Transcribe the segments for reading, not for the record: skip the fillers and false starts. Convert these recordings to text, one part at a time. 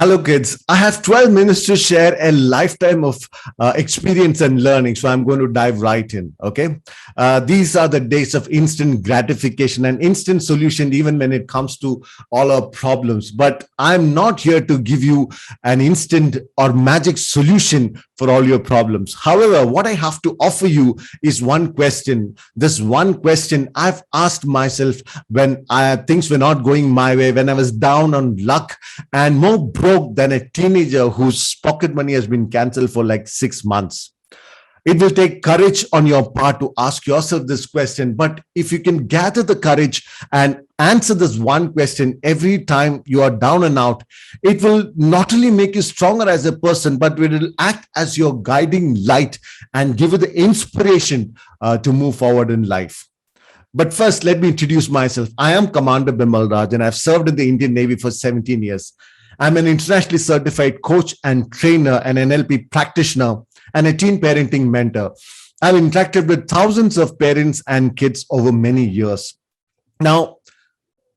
Hello, kids. I have 12 minutes to share a lifetime of experience and learning. So I'm going to dive right in. Okay. These are the days of instant gratification and instant solution, even when it comes to all our problems. But I'm not here to give you an instant or magic solution for all your problems. However, what I have to offer you is one question. This one question I've asked myself when things were not going my way, when I was down on luck and more broke than a teenager whose pocket money has been canceled for like 6 months. It will take courage on your part to ask yourself this question. But if you can gather the courage and answer this one question every time you are down and out, it will not only make you stronger as a person, but it will act as your guiding light and give you the inspiration to move forward in life. But first, let me introduce myself. I am Commander Bimal and I've served in the Indian Navy for 17 years. I'm an internationally certified coach and trainer, an NLP practitioner, and a teen parenting mentor. I've interacted with thousands of parents and kids over many years. Now,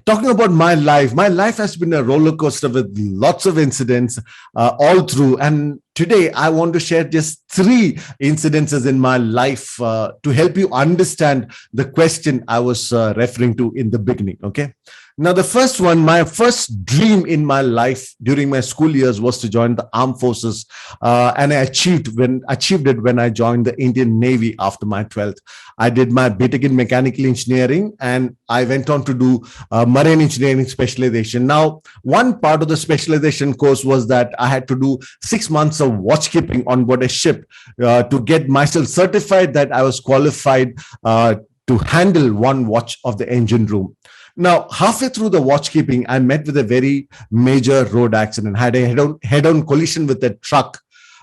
talking about my life has been a roller coaster with lots of incidents all through. And today, I want to share just 3 incidences in my life to help you understand the question I was referring to in the beginning. Okay. Now, the first one, my first dream in my life during my school years was to join the armed forces, and I achieved it when I joined the Indian Navy after my 12th. I did my BTech in mechanical engineering, and I went on to do marine engineering specialization. Now, one part of the specialization course was that I had to do 6 months of watchkeeping on board a ship to get myself certified that I was qualified to handle one watch of the engine room. Now, halfway through the watchkeeping, I met with a very major road accident, had a head-on collision with a truck,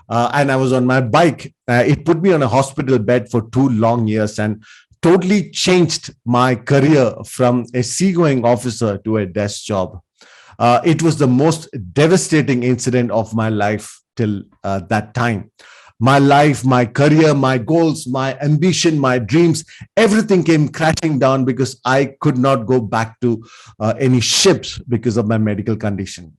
and I was on my bike. It put me on a hospital bed for 2 long years and totally changed my career from a seagoing officer to a desk job. It was the most devastating incident of my life till that time. My life, my career, my goals, my ambition, my dreams, everything came crashing down because I could not go back to any ships because of my medical condition.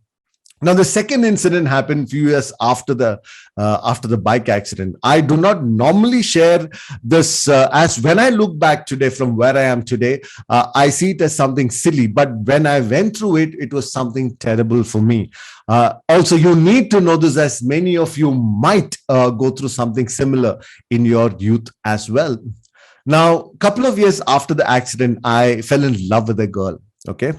Now, the second incident happened a few years after the bike accident. I do not normally share this as when I look back today from where I am today, I see it as something silly. But when I went through it, it was something terrible for me. Also, you need to know this as many of you might go through something similar in your youth as well. Now, a couple of years after the accident, I fell in love with a girl. Okay,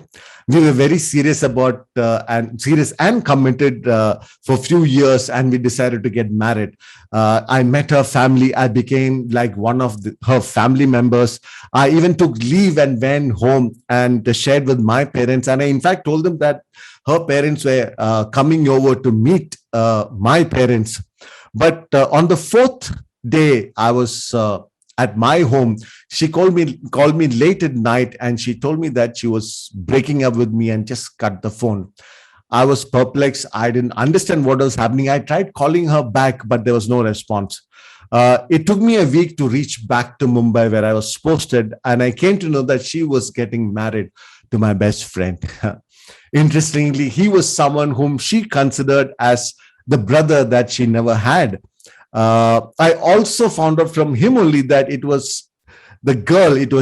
we were very serious about and committed for a few years, and we decided to get married. I met her family. I became like one of her family members. I even took leave and went home and shared with my parents. And I, in fact, told them that her parents were coming over to meet my parents. But on the 4th day, I was at my home. She called me late at night, and she told me that she was breaking up with me and just cut the phone. I was perplexed. I didn't understand what was happening. I tried calling her back, but there was no response. It took me a week to reach back to Mumbai, where I was posted, and I came to know that she was getting married to my best friend. Interestingly, he was someone whom she considered as the brother that she never had. I also found out from him only that it was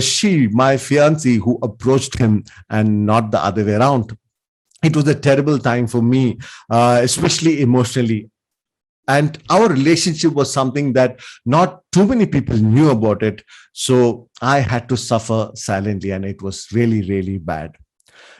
she, my fiancée, who approached him and not the other way around. It was a terrible time for me, especially emotionally. And our relationship was something that not too many people knew about it. So I had to suffer silently, and it was really, really bad.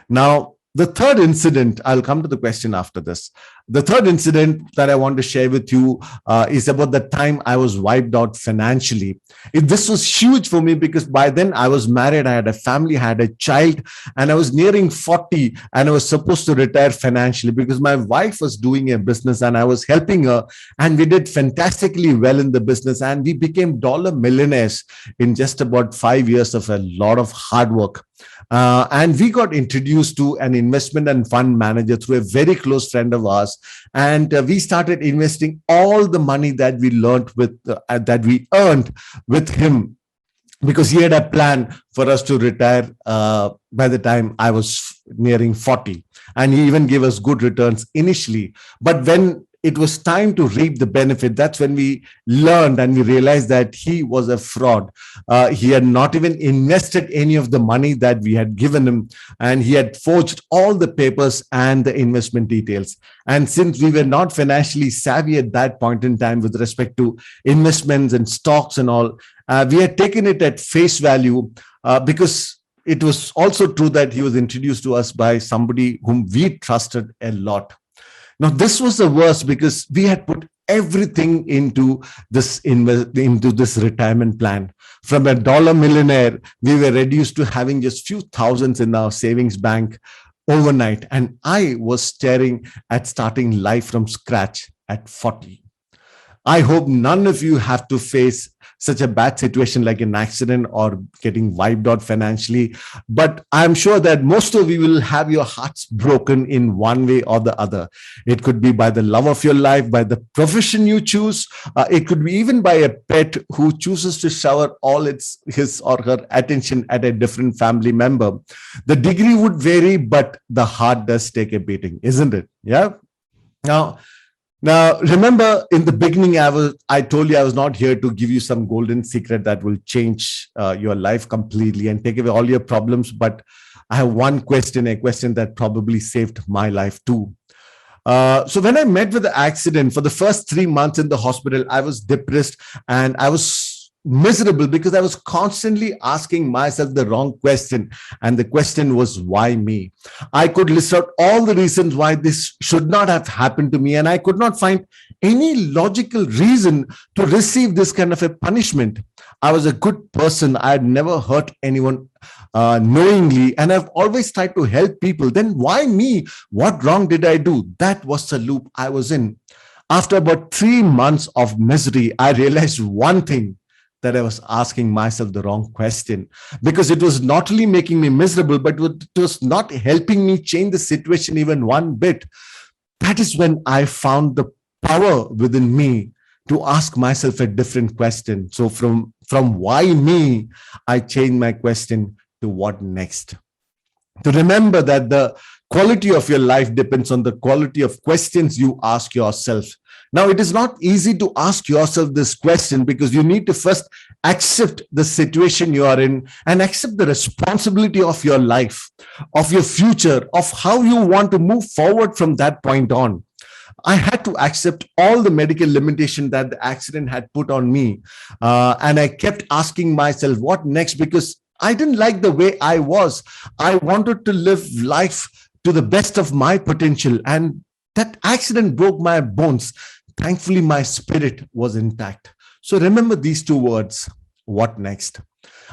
Now, the third incident, I'll come to the question after this. The third incident that I want to share with you is about the time I was wiped out financially. This was huge for me because by then I was married, I had a family, I had a child, and I was nearing 40, and I was supposed to retire financially because my wife was doing a business and I was helping her, and we did fantastically well in the business, and we became dollar millionaires in just about 5 years of a lot of hard work. And we got introduced to an investment and fund manager through a very close friend of ours. And we started investing all the money that we earned with him, because he had a plan for us to retire by the time I was nearing 40. And he even gave us good returns initially. But when it was time to reap the benefit, that's when we learned and we realized that he was a fraud. He had not even invested any of the money that we had given him, and he had forged all the papers and the investment details. And since we were not financially savvy at that point in time with respect to investments and stocks and all, we had taken it at face value, because it was also true that he was introduced to us by somebody whom we trusted a lot. Now, this was the worst because we had put everything into this retirement plan. From a dollar millionaire, we were reduced to having just few thousands in our savings bank overnight. And I was staring at starting life from scratch at 40. I hope none of you have to face such a bad situation like an accident or getting wiped out financially. But I'm sure that most of you will have your hearts broken in one way or the other. It could be by the love of your life, by the profession you choose. It could be even by a pet who chooses to shower all his or her attention at a different family member. The degree would vary, but the heart does take a beating, isn't it? Yeah. Now, remember in the beginning, I told you I was not here to give you some golden secret that will change your life completely and take away all your problems. But I have one question, a question that probably saved my life too. So when I met with the accident, for the first 3 months in the hospital, I was depressed and I was miserable because I was constantly asking myself the wrong question. And the question was, why me? I could list out all the reasons why this should not have happened to me. And I could not find any logical reason to receive this kind of a punishment. I was a good person. I had never hurt anyone knowingly. And I've always tried to help people. Then why me? What wrong did I do? That was the loop I was in. After about 3 months of misery, I realized one thing, that I was asking myself the wrong question, because it was not only making me miserable, but it was not helping me change the situation even one bit. That is when I found the power within me to ask myself a different question. So from why me, I changed my question to what next. To remember that the quality of your life depends on the quality of questions you ask yourself. Now, it is not easy to ask yourself this question because you need to first accept the situation you are in and accept the responsibility of your life, of your future, of how you want to move forward from that point on. I had to accept all the medical limitation that the accident had put on me. And I kept asking myself, what next? Because I didn't like the way I was. I wanted to live life to the best of my potential. And that accident broke my bones. Thankfully, my spirit was intact. So remember these 2 words, what next?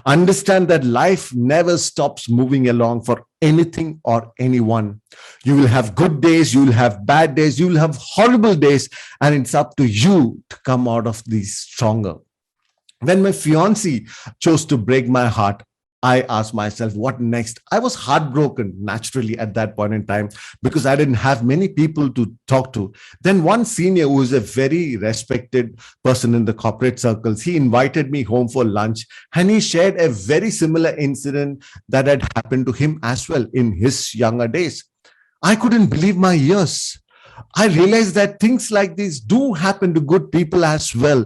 Understand that life never stops moving along for anything or anyone. You will have good days, you will have bad days, you will have horrible days, and it's up to you to come out of these stronger. When my fiancée chose to break my heart, I asked myself, what next? I was heartbroken naturally at that point in time because I didn't have many people to talk to. Then one senior who is a very respected person in the corporate circles, he invited me home for lunch and he shared a very similar incident that had happened to him as well in his younger days. I couldn't believe my ears. I realized that things like these do happen to good people as well.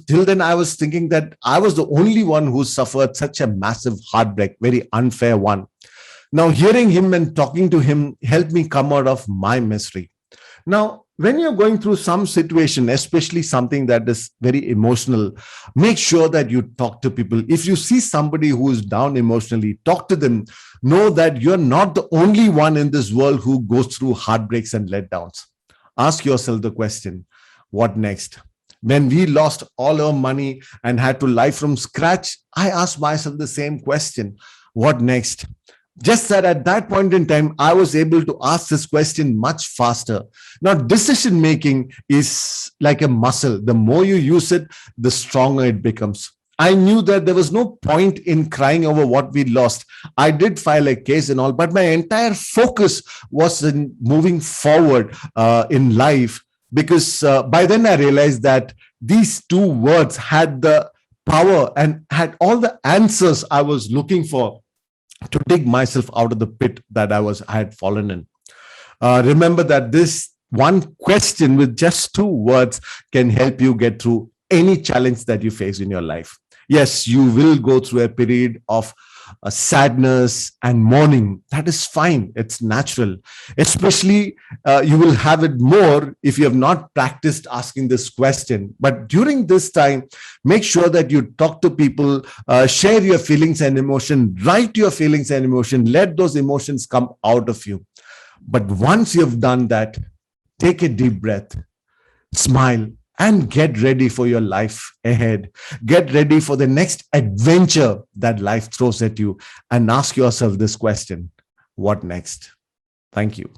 Till then, I was thinking that I was the only one who suffered such a massive heartbreak, very unfair one. Now, hearing him and talking to him helped me come out of my misery. Now, when you're going through some situation, especially something that is very emotional, make sure that you talk to people. If you see somebody who is down emotionally, talk to them. Know that you're not the only one in this world who goes through heartbreaks and letdowns. Ask yourself the question, what next? When we lost all our money and had to live from scratch, I asked myself the same question, what next? Just that at that point in time, I was able to ask this question much faster. Now, decision making is like a muscle. The more you use it, the stronger it becomes. I knew that there was no point in crying over what we lost. I did file a case and all, but my entire focus was in moving forward in life, because by then I realized that these 2 words had the power and had all the answers I was looking for. to dig myself out of the pit that I had fallen in. Remember that this one question with just two words can help you get through any challenge that you face in your life. Yes, you will go through a period of sadness and mourning. That is fine. It's natural. Especially, you will have it more if you have not practiced asking this question. But during this time, make sure that you talk to people, share your feelings and emotion, write your feelings and emotion, let those emotions come out of you. But once you've done that, take a deep breath, smile, and get ready for your life ahead. Get ready for the next adventure that life throws at you, and ask yourself this question: what next? Thank you.